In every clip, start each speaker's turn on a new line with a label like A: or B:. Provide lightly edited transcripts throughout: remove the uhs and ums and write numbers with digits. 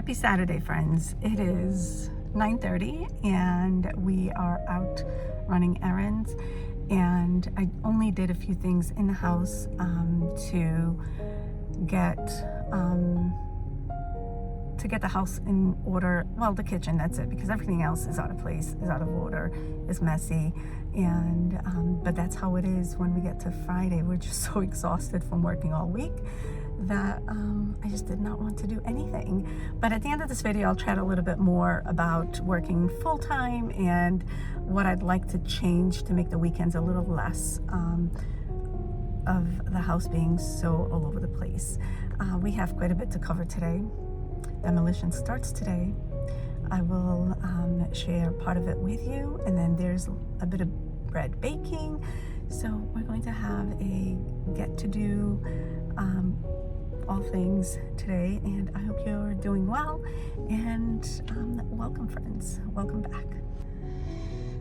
A: Happy Saturday, friends. It is 9:30 and we are out running errands, and I only did a few things in the house to get the house in order. Well, the kitchen, that's it, because everything else is out of place, is out of order, is messy, and but that's how it is when we get to Friday. We're just so exhausted from working all week that I just did not want to do anything. But at the end of this video, I'll chat a little bit more about working full-time and what I'd like to change to make the weekends a little less of the house being so all over the place. We have quite a bit to cover today. Demolition starts today. I will share part of it with you, and then there's a bit of bread baking. So we're going to have a get to do all things today, and I hope you're doing well, and welcome, friends, welcome back.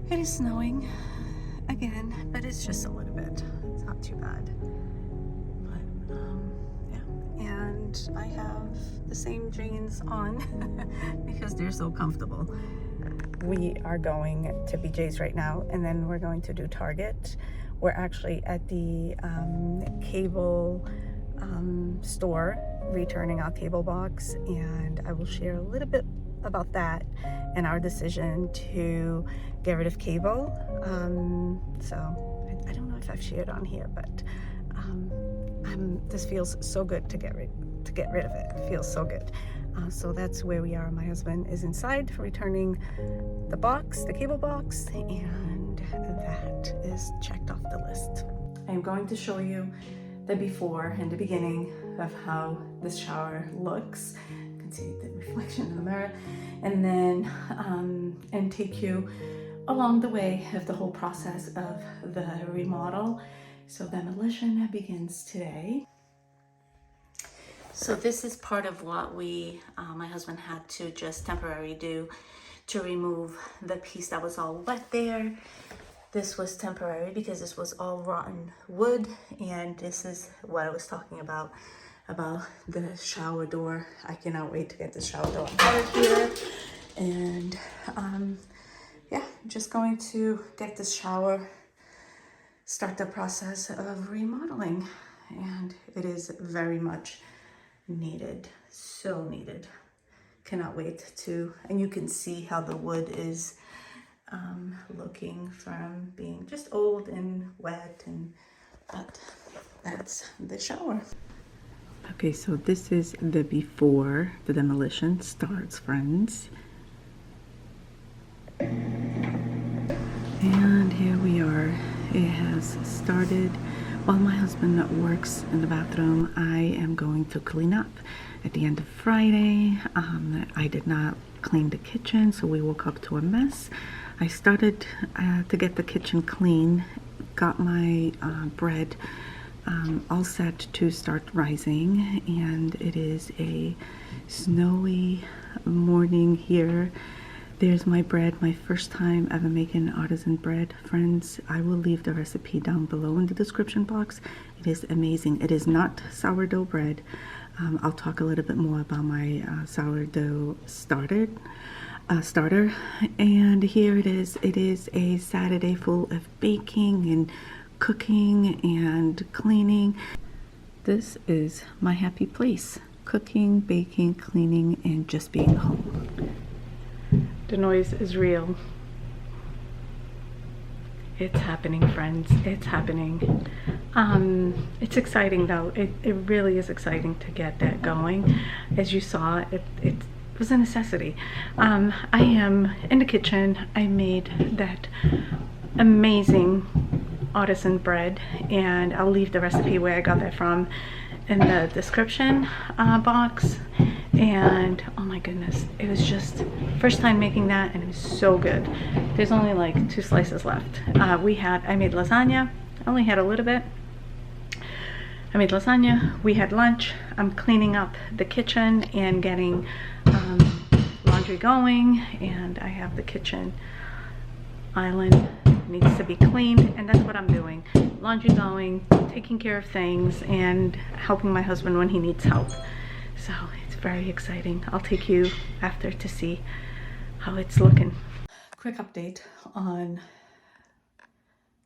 A: It is snowing again, but it's just a little bit, it's not too bad. But yeah, and I have the same jeans on because they're so comfortable. We are going to BJ's right now, and then we're going to do Target. We're actually at the cable store returning our cable box, and I will share a little bit about that and our decision to get rid of cable. So I don't know if I've shared on here, but this feels so good to get rid of it. It feels so good. So that's where we are. My husband is inside returning the box, the cable box, and that is checked off the list. I'm going to show you the before and the beginning of how this shower looks. You can see the reflection in the mirror, and then and take you along the way of the whole process of the remodel. So demolition begins today. So this is part of what we, my husband had to just temporarily do to remove the piece that was all wet there. This was temporary because this was all rotten wood, and this is what I was talking about the shower door. I cannot wait to get the shower door out of here. And yeah, just going to get this shower, start the process of remodeling, and it is very much needed, so needed. Cannot wait to, and you can see how the wood is looking from being just old and wet, and but that's the shower. Okay, so this is the before the demolition starts, friends. And here we are. It has started. While my husband works in the bathroom, I am going to clean up. At the end of Friday, I did not clean the kitchen, so we woke up to a mess. I started to get the kitchen clean, got my bread all set to start rising, and it is a snowy morning here. There's my bread, my first time ever making artisan bread, friends. I will leave the recipe down below in the description box. It is amazing. It is not sourdough bread. I'll talk a little bit more about my sourdough starter. And here it is. It is a Saturday full of baking and cooking and cleaning. This is my happy place. Cooking, baking, cleaning, and just being home. The noise is real. It's happening, friends. It's happening. It's exciting though. It really is exciting to get that going. As you saw, it was a necessity. I am in the kitchen. I made that amazing artisan bread, and I'll leave the recipe where I got that from in the description box. And oh my goodness, it was just first time making that, and it was so good. There's only like 2 slices left. I made lasagna. I only had a little bit. I made lasagna. We had lunch. I'm cleaning up the kitchen and getting laundry going, and I have the kitchen island needs to be cleaned, and that's what I'm doing. Laundry going, taking care of things, and helping my husband when he needs help. So it's very exciting. I'll take you after to see how it's looking. Quick update on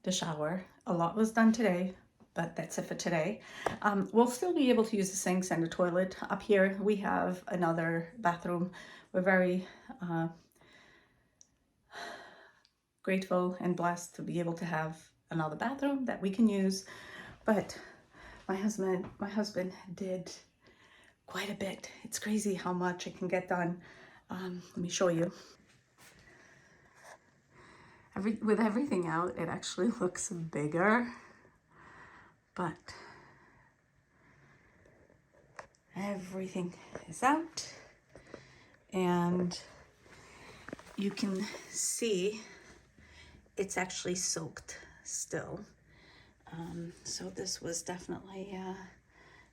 A: the shower. A lot was done today, but that's it for today. We'll still be able to use the sinks and the toilet. Up here we have another bathroom. We're very grateful and blessed to be able to have another bathroom that we can use. But my husband did quite a bit. It's crazy how much it can get done. Let me show you. With everything out, it actually looks bigger, but everything is out, and you can see it's actually soaked still. So this was definitely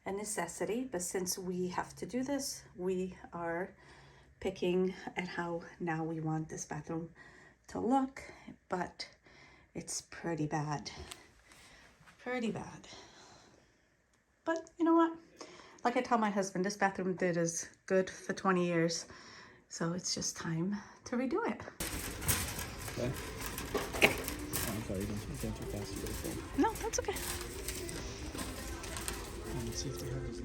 A: a necessity, but since we have to do this, we are picking at how now we want this bathroom to look, but it's pretty bad. But you know what? Like I tell my husband, this bathroom did is good for 20 years. So it's just time to redo it.
B: Okay. I'm sorry, don't too fast.
A: No, that's okay.
B: Let's see if they have this.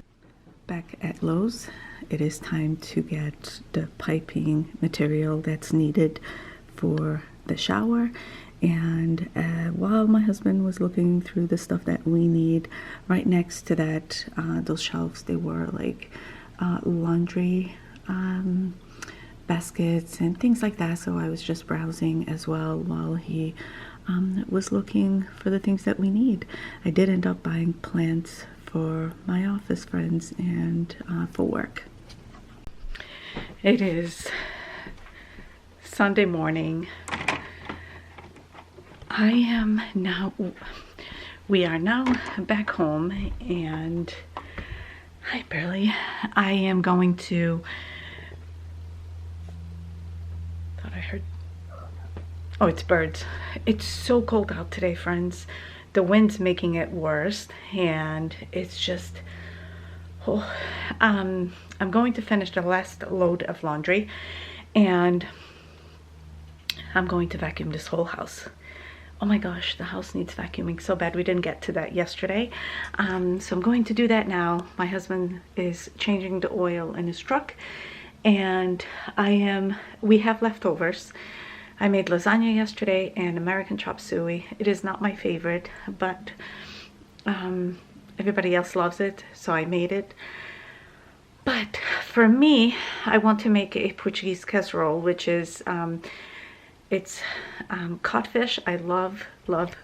A: Back at Lowe's, it is time to get the piping material that's needed for the shower. And while my husband was looking through the stuff that we need, right next to that, those shelves, they were like laundry baskets and things like that. So I was just browsing as well while he was looking for the things that we need. I did end up buying plants for my office friends and for work. It is Sunday morning. We are now back home, and I am going to, thought I heard, oh, it's birds. It's so cold out today, friends. The wind's making it worse, and it's just, oh, I'm going to finish the last load of laundry, and I'm going to vacuum this whole house. Oh my gosh, the house needs vacuuming so bad. We didn't get to that yesterday. So I'm going to do that now. My husband is changing the oil in his truck, and we have leftovers. I made lasagna yesterday and American chop suey. It is not my favorite, but everybody else loves it, so I made it. But for me, I want to make a Portuguese casserole, which is it's codfish. I love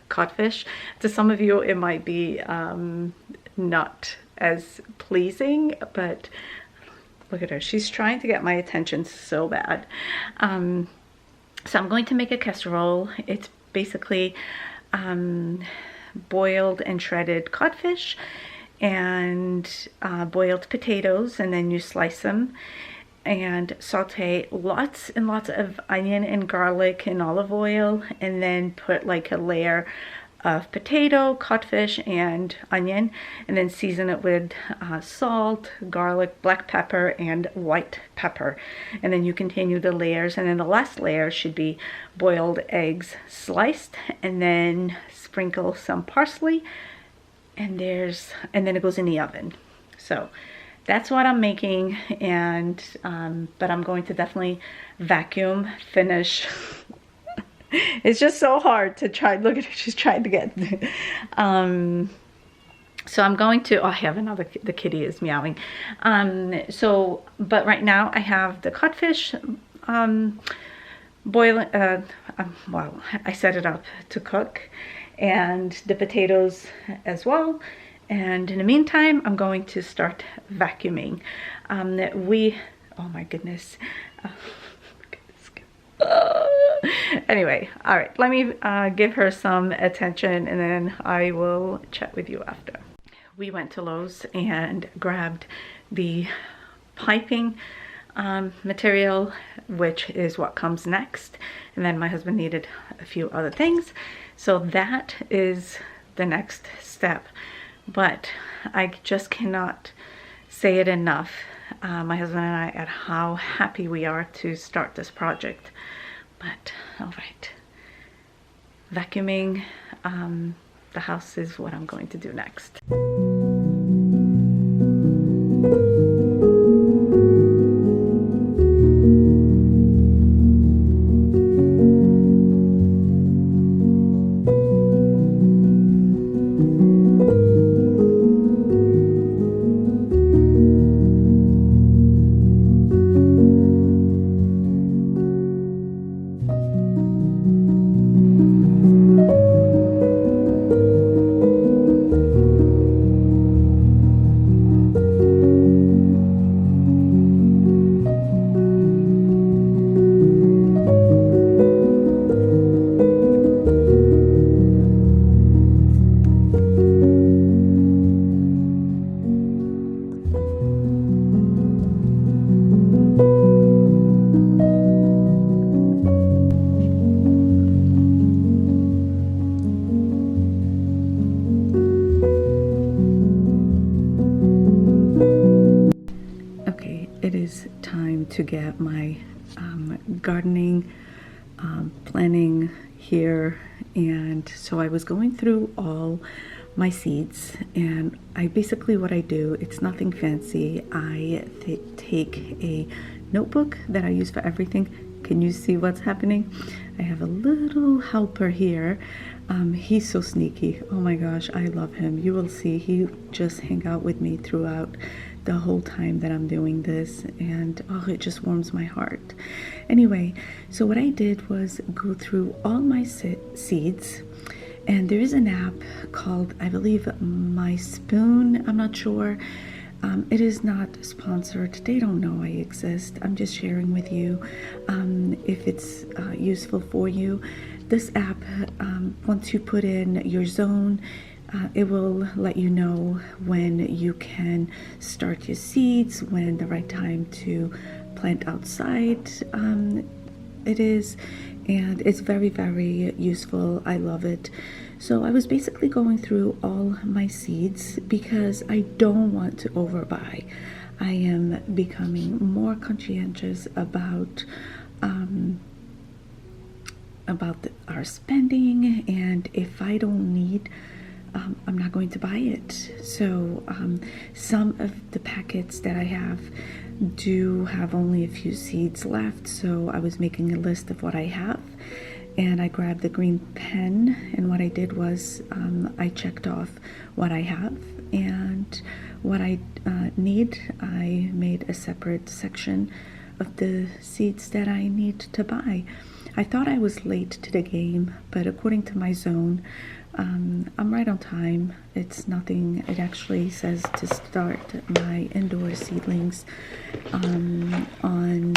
A: codfish. To some of you, it might be not as pleasing, but look at her. She's trying to get my attention so bad. So I'm going to make a casserole. It's basically boiled and shredded codfish and boiled potatoes, and then you slice them and saute lots and lots of onion and garlic and olive oil, and then put like a layer of potato, codfish, and onion, and then season it with salt, garlic, black pepper, and white pepper. And then you continue the layers, and then the last layer should be boiled eggs sliced, and then sprinkle some parsley, and then it goes in the oven. So that's what I'm making, and but I'm going to definitely vacuum, finish. It's just so hard to try. Look at her, she's trying to get. So I'm going to, oh, I have another, the kitty is meowing. But right now I have the codfish boiling, well, I set it up to cook, and the potatoes as well. And in the meantime, I'm going to start vacuuming. Oh my goodness. Anyway, all right, let me give her some attention, and then I will chat with you after. We went to Lowe's and grabbed the piping material, which is what comes next, and then my husband needed a few other things, so that is the next step. But I just cannot say it enough. my husband and I, at how happy we are to start this project. But all right, vacuuming the house is what I'm going to do next. It is time to get my gardening planning here, and so I was going through all my seeds, and what I do, it's nothing fancy. I take a notebook that I use for everything. Can you see what's happening? I have a little helper here. He's so sneaky. Oh my gosh, I love him. You will see, he just hang out with me throughout the whole time that I'm doing this, and oh, it just warms my heart. Anyway, so what I did was go through all my seeds, and there is an app called, I believe, My Spoon. I'm not sure. It is not sponsored. They don't know I exist. I'm just sharing with you if it's useful for you. This app, once you put in your zone, it will let you know when you can start your seeds, when the right time to plant outside it is, and it's very, very useful. I love it. So I was basically going through all my seeds because I don't want to overbuy. I am becoming more conscientious about our spending, and if I don't need, I'm not going to buy it. So some of the packets that I have do have only a few seeds left, so I was making a list of what I have, and I grabbed the green pen, and what I did was I checked off what I have, and what I need, I made a separate section of the seeds that I need to buy. I thought I was late to the game, but according to my zone, I'm right on time. It's nothing. It actually says to start my indoor seedlings in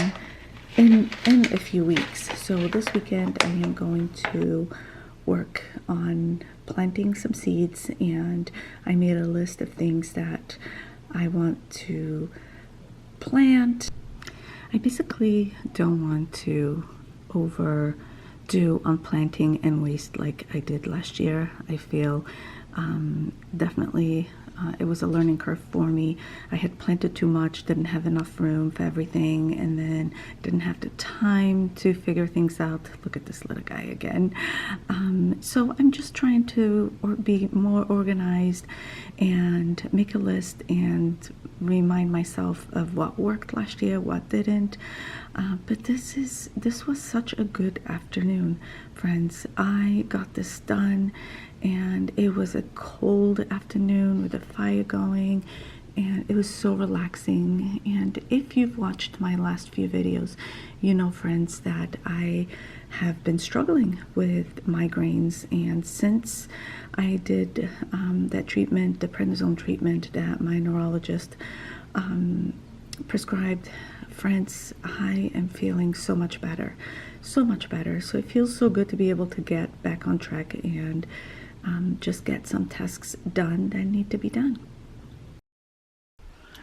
A: a few weeks. So this weekend I am going to work on planting some seeds, and I made a list of things that I want to plant. I basically don't want to overdo on planting and waste like I did last year. I feel definitely it was a learning curve for me. I had planted too much, didn't have enough room for everything, and then didn't have the time to figure things out. Look at this little guy again. So I'm just trying to be more organized and make a list and remind myself of what worked last year, what didn't. But this was such a good afternoon, friends. I got this done, and it was a cold afternoon with a fire going, and it was so relaxing. And if you've watched my last few videos, you know, friends, that I have been struggling with migraines, and since I did that treatment, the prednisone treatment that my neurologist prescribed, friends, I am feeling so much better, so much better. So it feels so good to be able to get back on track and just get some tasks done that need to be done.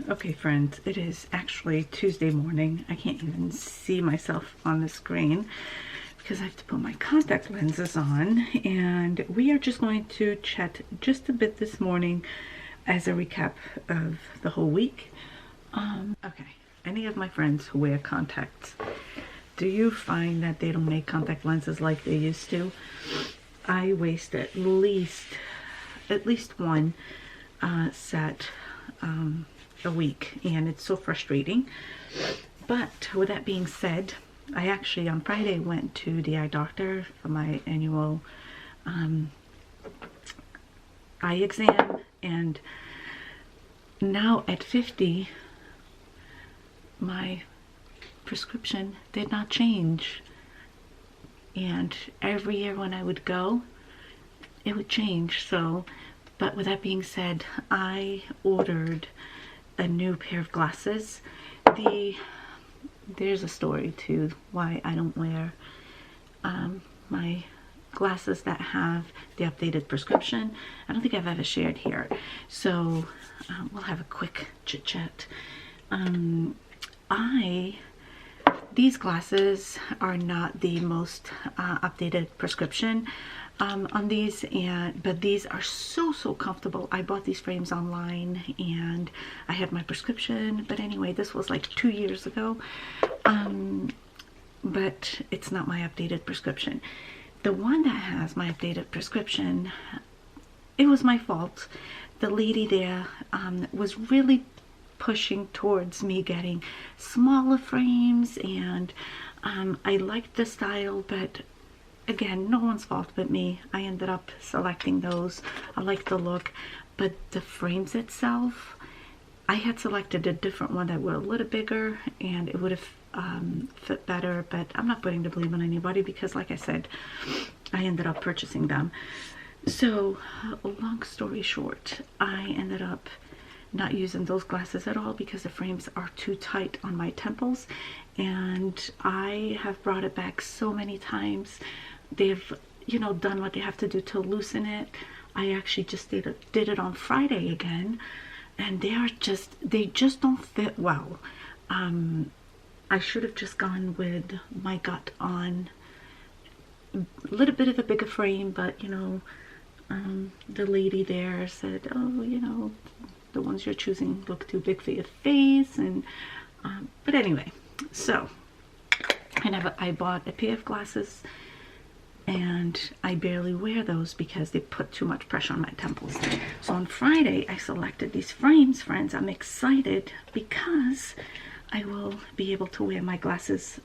A: Okay, friends, it is actually Tuesday morning. I can't even see myself on the screen because I have to put my contact lenses on, and we are just going to chat just a bit this morning as a recap of the whole week. Okay, any of my friends who wear contacts, do you find that they don't make contact lenses like they used to? I waste at least one set a week, and it's so frustrating. But with that being said, I actually on Friday went to the eye doctor for my annual eye exam, and now at 50 my prescription did not change, and every year when I would go it would change. So, but with that being said, I ordered a new pair of glasses. There's a story to why I don't wear my glasses that have the updated prescription. I don't think I've ever shared here, so we'll have a quick chit chat. These glasses are not the most updated prescription on these, but these are so comfortable. I bought these frames online and I had my prescription, but anyway, this was like 2 years ago, but it's not my updated prescription. The one that has my updated prescription, it was my fault. The lady there was really pushing towards me getting smaller frames, and I liked the style, but again, no one's fault but me. I ended up selecting those. I like the look, but the frames itself, I had selected a different one that were a little bigger and it would have fit better, but I'm not putting the blame on anybody because like I said, I ended up purchasing them. So long story short, I ended up not using those glasses at all because the frames are too tight on my temples, and I have brought it back so many times. They've, you know, done what they have to do to loosen it. I actually just did it on Friday again, and they just don't fit well. I should have just gone with my gut on a little bit of a bigger frame, but you know, the lady there said, oh, you know, the ones you're choosing look too big for your face, and but anyway, so I bought a pair of glasses and I barely wear those because they put too much pressure on my temples. So on Friday I selected these frames, friends. I'm excited because I will be able to wear my glasses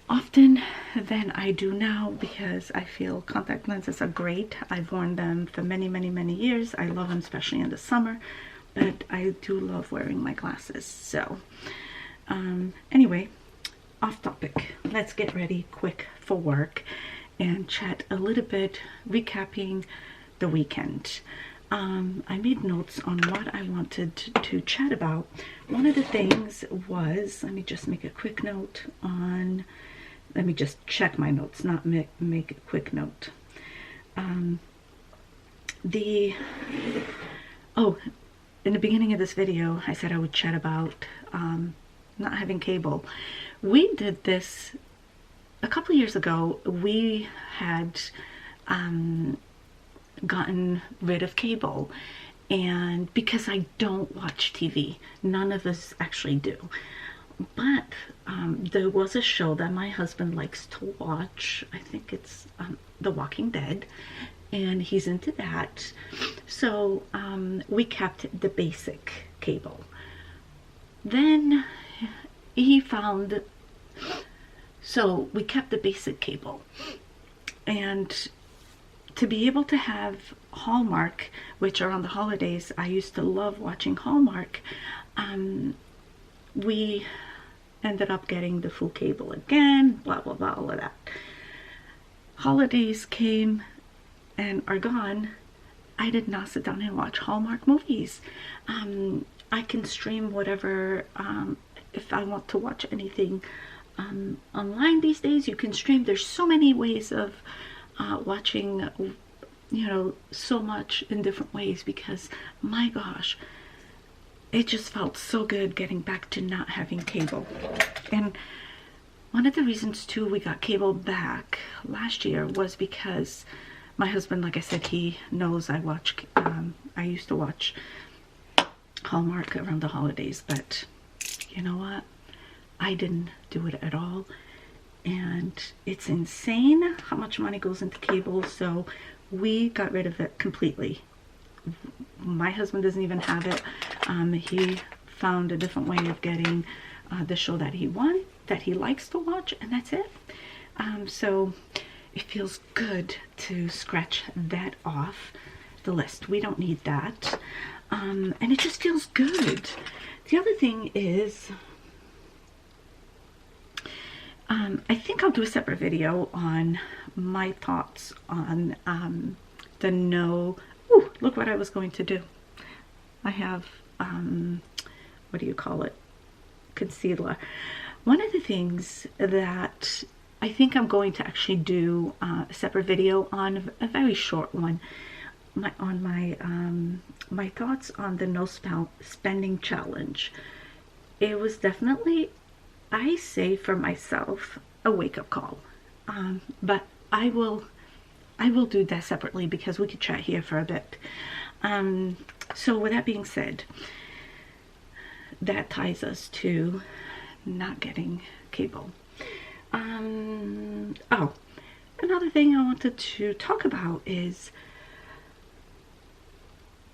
A: often than I do now because I feel contact lenses are great. I've worn them for many years. I love them, especially in the summer, but I do love wearing my glasses. So anyway, off topic, let's get ready quick for work and chat a little bit, recapping the weekend. I made notes on what I wanted to chat about. One of the things was, let me just make a quick note on, let me just check my notes, not make a quick note. In the beginning of this video, I said I would chat about not having cable. We did this a couple years ago. We had gotten rid of cable, and because I don't watch TV, none of us actually do, but there was a show that my husband likes to watch. I think it's The Walking Dead, and he's into that. So we kept the basic cable. Then he found, so we kept the basic cable, and to be able to have Hallmark, which around the holidays I used to love watching Hallmark, we ended up getting the full cable again, blah blah blah, all of that. Holidays came and are gone. I did not sit down and watch Hallmark movies. I can stream whatever, if I want to watch anything online these days, you can stream. There's so many ways of watching, you know, so much in different ways, because my gosh, it just felt so good getting back to not having cable. And one of the reasons too we got cable back last year was because my husband, like I said, he knows I watch, I used to watch Hallmark around the holidays, but you know what? I didn't do it at all, and it's insane how much money goes into cable, so we got rid of it completely. My husband doesn't even have it. He found a different way of getting the show that he likes to watch, and that's it. So it feels good to scratch that off the list. We don't need that. And it just feels good. The other thing is, I think I'll do a separate video on my thoughts on the no. Ooh, look what I was going to do. I have, what do you call it? Concealer. One of the things that I think I'm going to actually do a separate video on, a very short one, my thoughts on the no spending challenge. It was definitely, I say for myself, a wake-up call. But I will do that separately because we could chat here for a bit. So with that being said, that ties us to not getting cable. Oh, another thing I wanted to talk about is,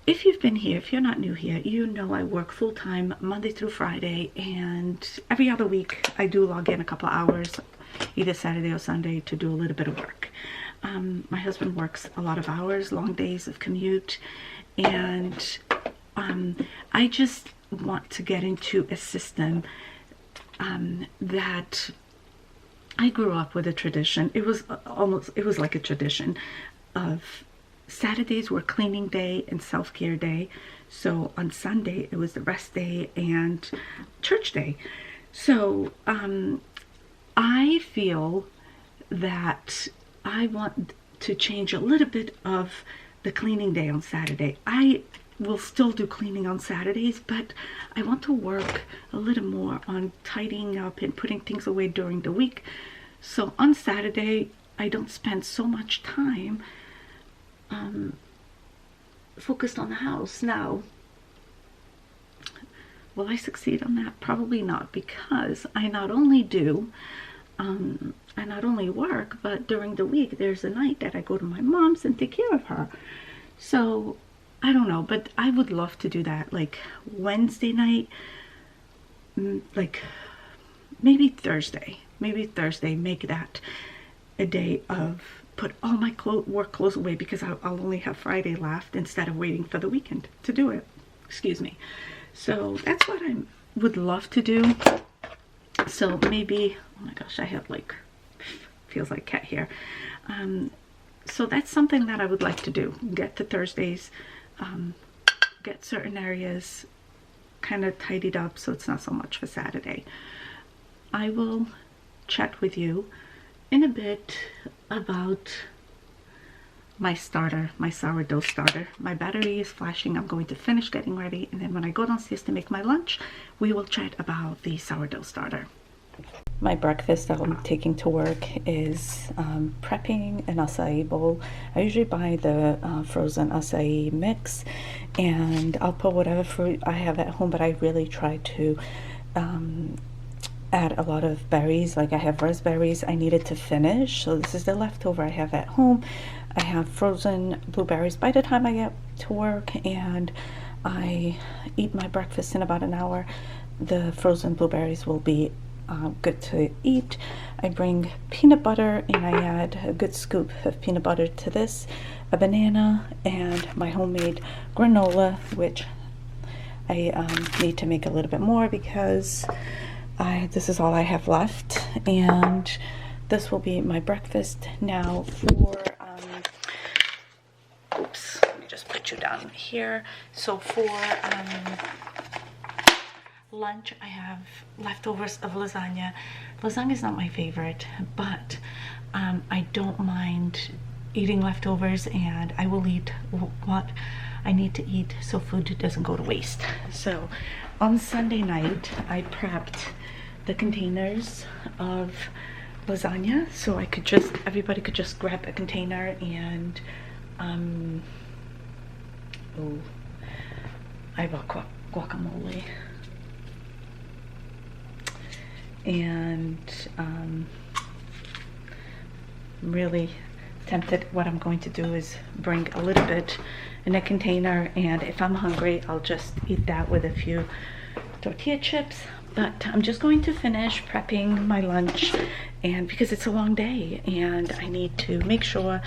A: if you've been here, if you're not new here, you know I work full-time Monday through Friday, and every other week I do log in a couple of hours, either Saturday or Sunday, to do a little bit of work. My husband works a lot of hours, long days of commute, and I just want to get into a system that I grew up with a tradition. It was like a tradition of Saturdays were cleaning day and self-care day. So on Sunday, it was the rest day and church day. So I feel that I want to change a little bit of the cleaning day on Saturday. I will still do cleaning on Saturdays, but I want to work a little more on tidying up and putting things away during the week. So on Saturday, I don't spend so much time focused on the house. Now, will I succeed on that? Probably not, because I not only work, but during the week there's a night that I go to my mom's and take care of her. So I don't know, but I would love to do that, like Wednesday night, like maybe Thursday, make that a day of put all my work clothes away, because I'll only have Friday left instead of waiting for the weekend to do it. Excuse me. So that's what I would love to do. So maybe, oh my gosh, I have like, feels like cat hair. So that's something that I would like to do. Get to Thursdays, get certain areas kind of tidied up so it's not so much for Saturday. I will chat with you in a bit about my starter, my sourdough starter. My battery is flashing. I'm going to finish getting ready, and then when I go downstairs to make my lunch, we will chat about the sourdough starter. My breakfast that I'm taking to work is prepping an acai bowl. I usually buy the frozen acai mix, and I'll put whatever fruit I have at home, but I really try to add a lot of berries. Like I have raspberries I needed to finish, so this is the leftover I have at home. I have frozen blueberries by the time I get to work, and I eat my breakfast in about an hour. The frozen blueberries will be good to eat. I bring peanut butter, and I add a good scoop of peanut butter to this, a banana, and my homemade granola, which I need to make a little bit more because this is all I have left, and this will be my breakfast. Now for oops, let me just put you down here. So for lunch, I have leftovers of lasagna. Lasagna is not my favorite, but I don't mind eating leftovers, and I will eat what I need to eat so food doesn't go to waste. So on Sunday night, I prepped the containers of lasagna, so everybody could just grab a container, and I bought guacamole. And I'm really tempted. What I'm going to do is bring a little bit in a container, and if I'm hungry, I'll just eat that with a few tortilla chips. But I'm just going to finish prepping my lunch, and because it's a long day and I need to make sure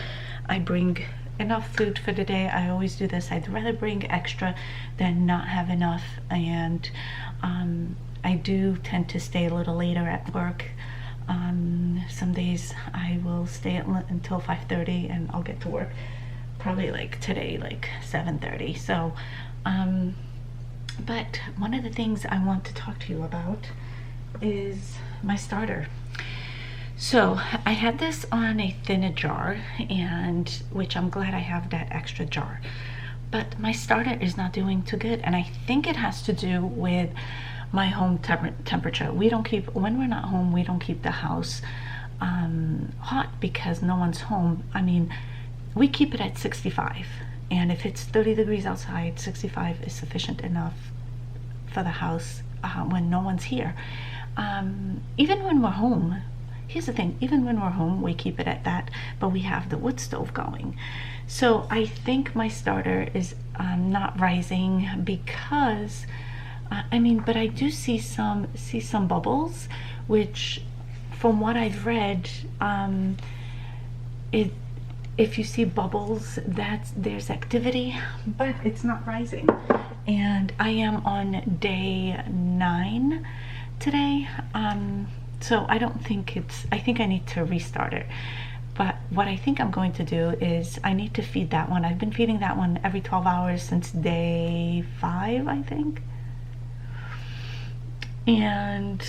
A: I bring enough food for the day. I always do this. I'd rather bring extra than not have enough. And I do tend to stay a little later at work. Some days I will stay until 5:30 and I'll get to work probably like today, like 7:30. So but one of the things I want to talk to you about is my starter. So I had this on a thinner jar, and which I'm glad I have that extra jar, but my starter is not doing too good, and I think it has to do with my home temperature. We don't keep, when we're not home, we don't keep the house hot because no one's home. I mean, we keep it at 65, and if it's 30 degrees outside, 65 is sufficient enough for the house when no one's here. Even when we're home, here's the thing, even when we're home, we keep it at that, but we have the wood stove going. So I think my starter is not rising because, I mean, but I do see some bubbles, which from what I've read, if you see bubbles, there's activity, but it's not rising. And I am on day 9 today, so I don't think I think I need to restart it. But what I think I'm going to do is I need to feed that one. I've been feeding that one every 12 hours since day 5, I think. And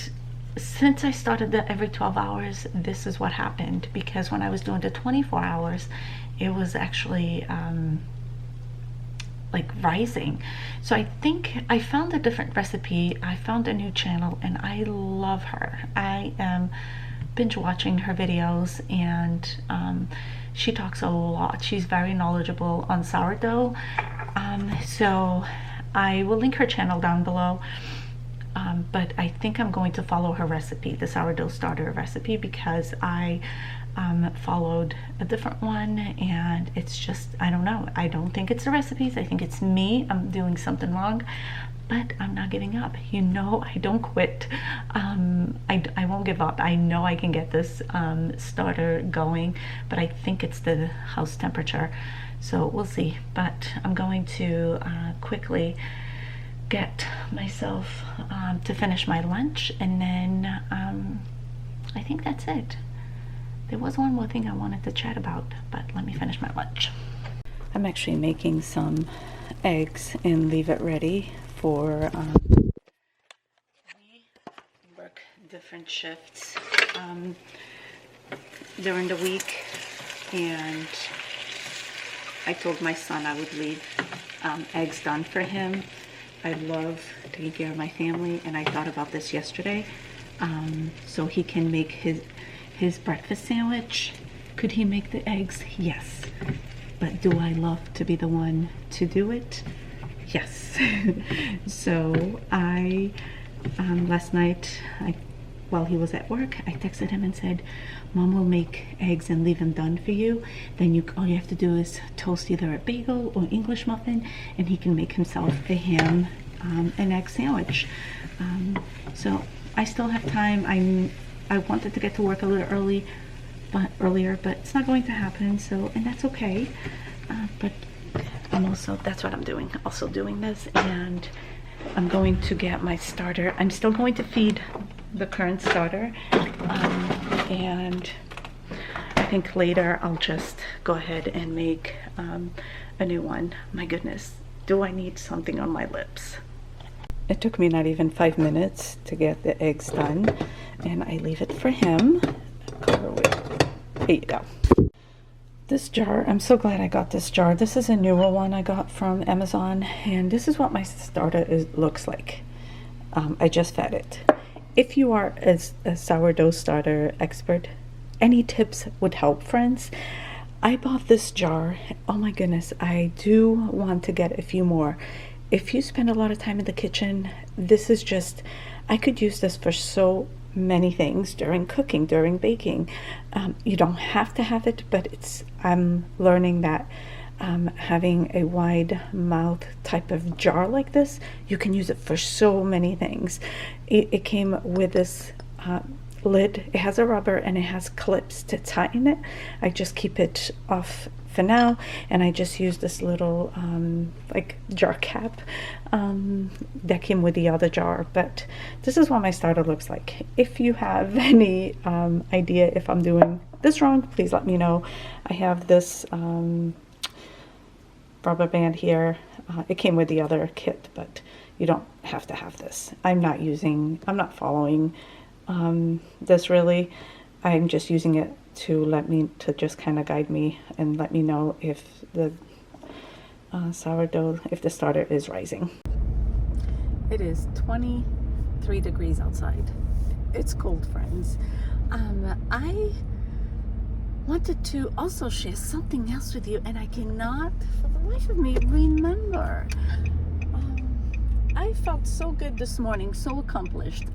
A: since I started the every 12 hours, this is what happened, because when I was doing the 24 hours, it was actually like rising. So I think I found a different recipe. I found a new channel and I love her. I am binge watching her videos, and she talks a lot. She's very knowledgeable on sourdough. So I will link her channel down below. But I think I'm going to follow her recipe, the sourdough starter recipe, because I followed a different one, and it's just, I don't know. I don't think it's the recipes. I think it's me. I'm doing something wrong, but I'm not giving up. You know, I don't quit. I won't give up. I know I can get this starter going, but I think it's the house temperature. So we'll see. But I'm going to quickly get myself to finish my lunch, and then I think that's it. There was one more thing I wanted to chat about, but let me finish my lunch. I'm actually making some eggs and leave it ready for we work different shifts during the week, and I told my son I would leave eggs done for him. I love taking care of my family, and I thought about this yesterday. So he can make his breakfast sandwich. Could he make the eggs? Yes. But do I love to be the one to do it? Yes. So I, last night, while he was at work, I texted him and said, Mom will make eggs and leave them done for you. Then all you have to do is toast either a bagel or English muffin, and he can make himself a ham and egg sandwich. So I still have time. I wanted to get to work a little earlier, but it's not going to happen. So, and that's okay. But that's what I'm doing. Also doing this, and I'm going to get my starter. I'm still going to feed the current starter, and I think later I'll just go ahead and make a new one. My goodness, do I need something on my lips? It took me not even 5 minutes to get the eggs done, and I leave it for him. Cover with, here you go. This jar, I'm so glad I got this jar. This is a newer one I got from Amazon, and this is what my starter looks like. I just fed it. If you are a sourdough starter expert, any tips would help, friends. I bought this jar. Oh my goodness, I do want to get a few more. if you spend a lot of time in the kitchen, this is just, I could use this for so many things during cooking, during baking. You don't have to have it, but I'm learning that having a wide mouth type of jar like this, you can use it for so many things. It came with this lid. It has a rubber and it has clips to tighten it. I just keep it off for now, and I just use this little like jar cap that came with the other jar. But this is what my starter looks like. If you have any idea if I'm doing this wrong, please let me know. I have this rubber band here. It came with the other kit, but you don't have to have this. I'm not following this really. I'm just using it to just kind of guide me and let me know if the sourdough, if the starter is rising. It is 23 degrees outside. It's cold, friends. I wanted to also share something else with you, and I cannot for the life of me remember. I felt so good this morning, so accomplished.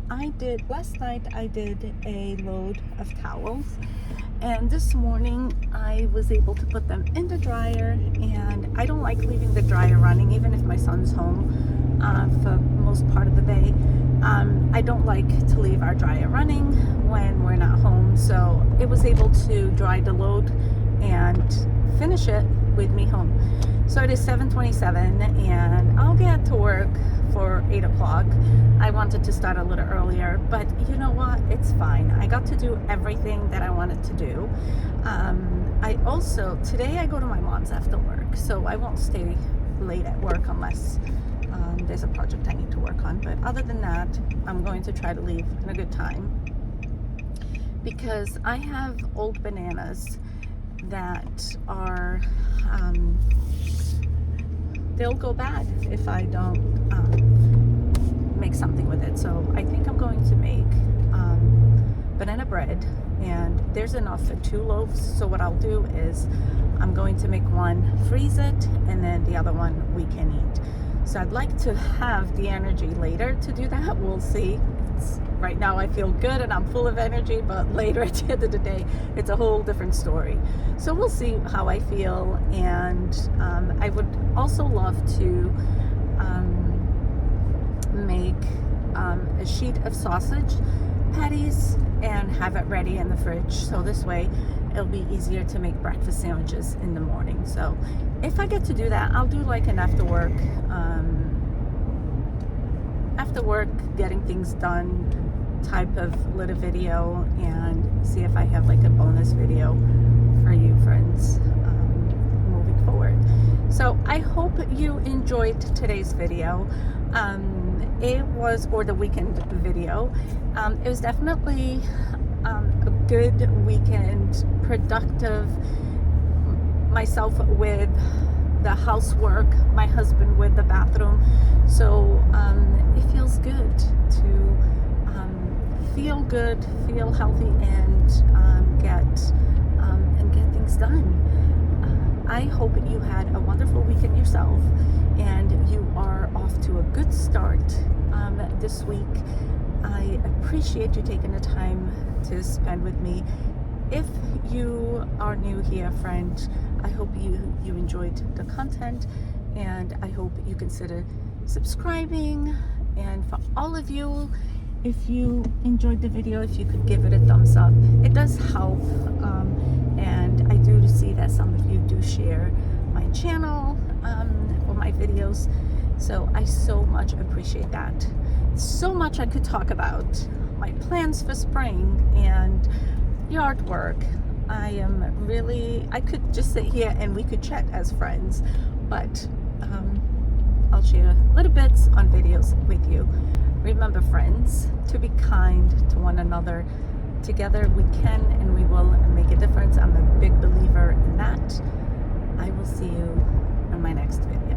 A: Last night I did a load of towels, and this morning I was able to put them in the dryer, and I don't like leaving the dryer running even if my son's home for most part of the day. I don't like to leave our dryer running when we're not home, so it was able to dry the load and finish it with me home. So it is 7:27 and I'll get to work for 8 o'clock. I wanted to start a little earlier, but you know what? It's fine. I got to do everything that I wanted to do. Today I go to my mom's after work, so I won't stay late at work unless there's a project I need to work on. But other than that, I'm going to try to leave in a good time, because I have old bananas that are they'll go bad if I don't make something with it. So I think I'm going to make banana bread, and there's enough for 2 loaves. So what I'll do is I'm going to make one, freeze it, and then the other one we can eat. So I'd like to have the energy later to do that. We'll see. Right now I feel good and I'm full of energy, but later at the end of the day, it's a whole different story. So we'll see how I feel. And I would also love to make a sheet of sausage patties and have it ready in the fridge. So this way it'll be easier to make breakfast sandwiches in the morning. So if I get to do that, I'll do like an after work getting things done type of little video, and see if I have like a bonus video for you friends moving forward. So I hope you enjoyed today's video. Or the weekend video. It was definitely a good weekend, productive, myself with the housework, my husband with the bathroom. So it feels good to feel good, feel healthy, and get things done. I hope you had a wonderful weekend yourself, and you are off to a good start this week. I appreciate you taking the time to spend with me. If you are new here, friend, I hope you enjoyed the content, and I hope you consider subscribing. And for all of you, if you enjoyed the video, if you could give it a thumbs up, it does help. And I do see that some of you do share my channel or my videos, so I so much appreciate that. So much I could talk about, my plans for spring and yard work. I could just sit here and we could chat as friends, but I'll share little bits on videos with you. Remember, friends, to be kind to one another. Together we can and we will make a difference. I'm a big believer in that. I will see you in my next video.